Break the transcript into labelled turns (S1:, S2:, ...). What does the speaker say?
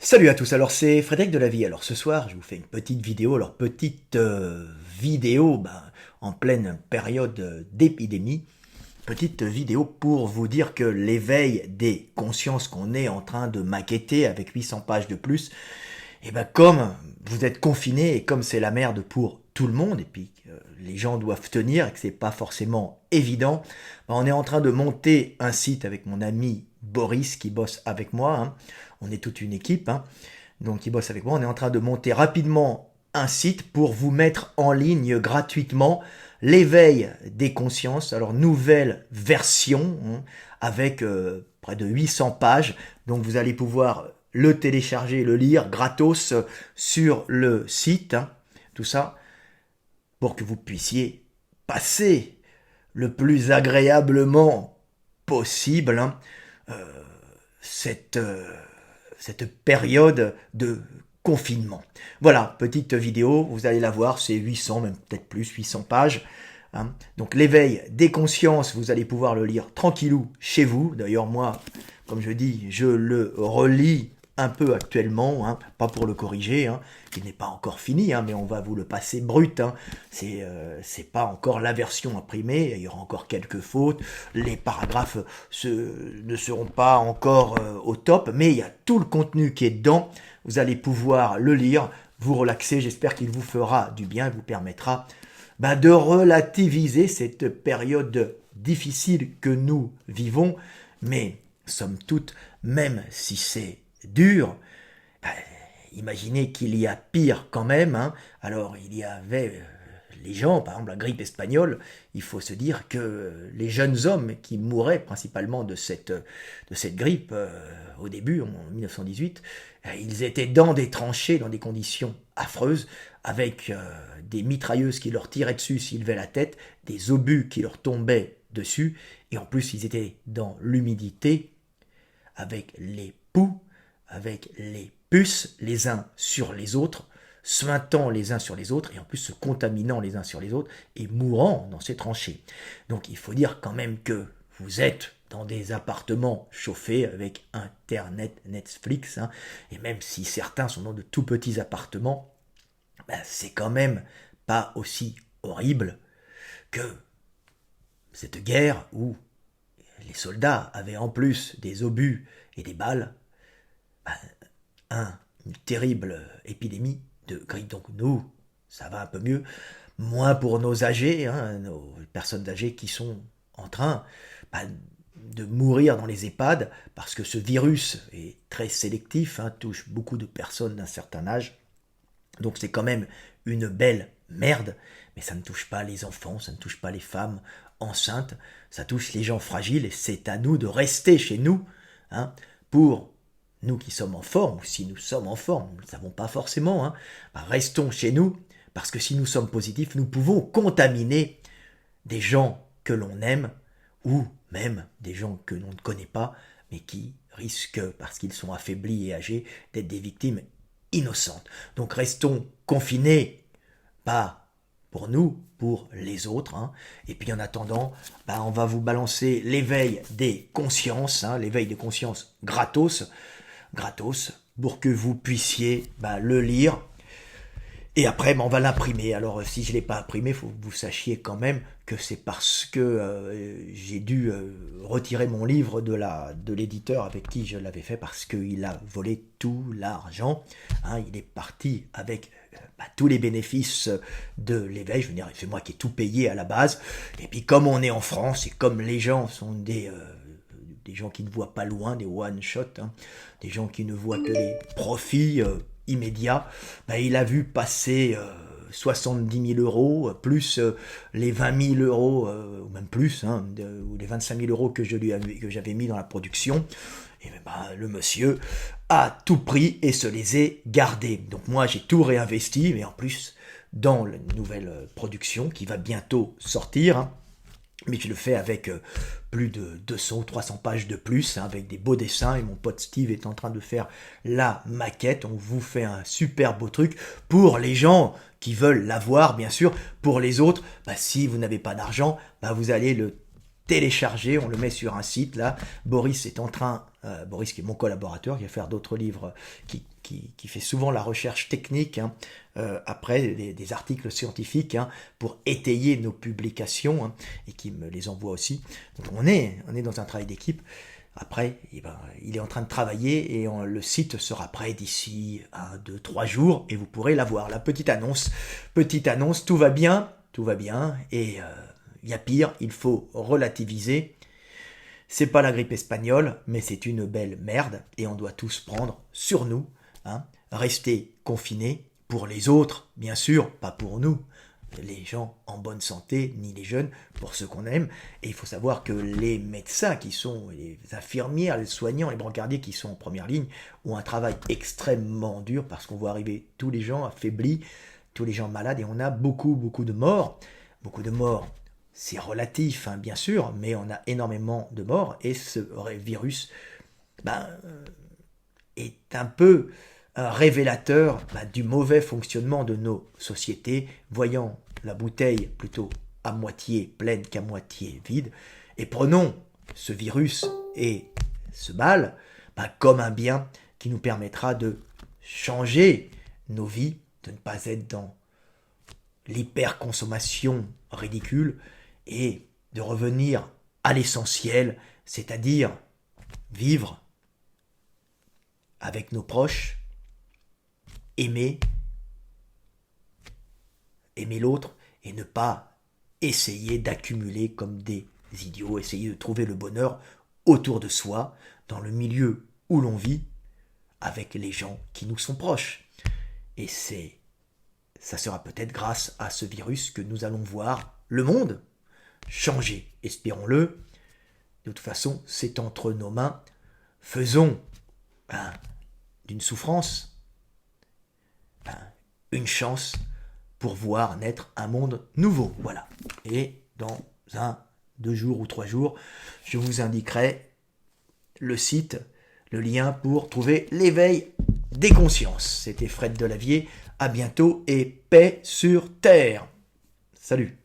S1: Salut à tous, alors c'est Frédéric de la Vie. Alors ce soir, je vous fais une petite vidéo. Alors petite vidéo en pleine période d'épidémie. Petite vidéo pour vous dire que l'éveil des consciences qu'on est en train de maqueter avec 800 pages de plus, et ben comme vous êtes confinés et comme c'est la merde pour tout le monde, et puis les gens doivent tenir et que c'est pas forcément évident, ben, on est en train de monter un site avec mon ami Boris qui bosse avec moi. On est toute une équipe, donc qui bosse avec moi. On est en train de monter rapidement un site pour vous mettre en ligne gratuitement l'éveil des consciences. Alors nouvelle version avec près de 800 pages. Donc vous allez pouvoir le télécharger, le lire gratos sur le site. Tout ça pour que vous puissiez passer le plus agréablement possible cette période de confinement. Voilà, petite vidéo, vous allez la voir, c'est 800, même peut-être plus, 800 pages. Donc l'éveil des consciences, vous allez pouvoir le lire tranquillou chez vous. D'ailleurs moi, comme je dis, je le relis un peu actuellement, pas pour le corriger, qui n'est pas encore fini, mais on va vous le passer brut. C'est pas encore la version imprimée, il y aura encore quelques fautes, les paragraphes ne seront pas encore au top, mais il y a tout le contenu qui est dedans, vous allez pouvoir le lire, vous relaxer, j'espère qu'il vous fera du bien et vous permettra de relativiser cette période difficile que nous vivons, mais somme toute, même si c'est dur, imaginez qu'il y a pire quand même. Alors il y avait les gens, par exemple la grippe espagnole, il faut se dire que les jeunes hommes qui mouraient principalement de cette grippe au début, en 1918, ils étaient dans des tranchées, dans des conditions affreuses, avec des mitrailleuses qui leur tiraient dessus s'ils levaient la tête, des obus qui leur tombaient dessus, et en plus ils étaient dans l'humidité, avec les poux, avec les puces les uns sur les autres, suintant les uns sur les autres, et en plus se contaminant les uns sur les autres, et mourant dans ces tranchées. Donc il faut dire quand même que vous êtes dans des appartements chauffés avec Internet, Netflix, et même si certains sont dans de tout petits appartements, c'est quand même pas aussi horrible que cette guerre où les soldats avaient en plus des obus et des balles, une terrible épidémie de grippe. Donc nous, ça va un peu mieux, moins pour nos âgés, nos personnes âgées qui sont en train de mourir dans les EHPAD, parce que ce virus est très sélectif, touche beaucoup de personnes d'un certain âge. Donc c'est quand même une belle merde, mais ça ne touche pas les enfants, ça ne touche pas les femmes enceintes, ça touche les gens fragiles, et c'est à nous de rester chez nous, pour nous qui sommes en forme, ou si nous sommes en forme, nous ne le savons pas forcément, restons chez nous, parce que si nous sommes positifs, nous pouvons contaminer des gens que l'on aime, ou même des gens que l'on ne connaît pas, mais qui risquent, parce qu'ils sont affaiblis et âgés, d'être des victimes innocentes. Donc restons confinés, pas pour nous, pour les autres. Et puis en attendant, on va vous balancer l'éveil des consciences, l'éveil des consciences gratos, pour que vous puissiez le lire. Et après, on va l'imprimer. Alors, si je ne l'ai pas imprimé, il faut que vous sachiez quand même que c'est parce que j'ai dû retirer mon livre de l'éditeur avec qui je l'avais fait, parce qu'il a volé tout l'argent. Il est parti avec tous les bénéfices de l'éveil. Je veux dire, c'est moi qui ai tout payé à la base. Et puis, comme on est en France, et comme les gens sont des gens qui ne voient pas loin, des one-shot, des gens qui ne voient que les profits immédiat, il a vu passer 70 000 euros, plus les 20 000 euros, ou même plus, ou les 25 000 euros que j'avais mis dans la production. Et le monsieur a tout pris et se les est gardés. Donc moi, j'ai tout réinvesti, mais en plus, dans la nouvelle production qui va bientôt sortir, mais je le fais avec plus de 200 ou 300 pages de plus, avec des beaux dessins, et mon pote Steve est en train de faire la maquette. On vous fait un super beau truc pour les gens qui veulent l'avoir, bien sûr. Pour les autres, si vous n'avez pas d'argent, vous allez le télécharger, on le met sur un site là. Boris est en train Boris qui est mon collaborateur, qui va faire d'autres livres, qui fait souvent la recherche technique, hein, après des articles scientifiques, hein, pour étayer nos publications, hein, et qui me les envoie aussi. Donc on est dans un travail d'équipe. Après, eh ben, il est en train de travailler et le site sera prêt d'ici 1, 2, 3 jours et vous pourrez l'avoir. La petite annonce, tout va bien, et il y a pire, il faut relativiser. C'est pas la grippe espagnole, mais c'est une belle merde et on doit tous prendre sur nous, hein, rester confinés pour les autres, bien sûr, pas pour nous. Les gens en bonne santé, ni les jeunes, pour ceux qu'on aime. Et il faut savoir que les médecins qui sont, les infirmières, les soignants, les brancardiers qui sont en première ligne, ont un travail extrêmement dur parce qu'on voit arriver tous les gens affaiblis, tous les gens malades, et on a beaucoup de morts. Beaucoup de morts, c'est relatif, hein, bien sûr, mais on a énormément de morts, et ce virus est un peu un révélateur du mauvais fonctionnement de nos sociétés, voyant la bouteille plutôt à moitié pleine qu'à moitié vide, et prenons ce virus et ce mal comme un bien qui nous permettra de changer nos vies, de ne pas être dans l'hyperconsommation ridicule, et de revenir à l'essentiel, c'est-à-dire vivre avec nos proches, aimer l'autre et ne pas essayer d'accumuler comme des idiots, essayer de trouver le bonheur autour de soi, dans le milieu où l'on vit, avec les gens qui nous sont proches. Et ça sera peut-être grâce à ce virus que nous allons voir le monde changer, espérons-le. De toute façon, c'est entre nos mains. Faisons d'une souffrance une chance pour voir naître un monde nouveau. Voilà. Et dans 1, 2 jours ou 3 jours, je vous indiquerai le site, le lien pour trouver l'éveil des consciences. C'était Fred Delavier. À bientôt et paix sur terre. Salut.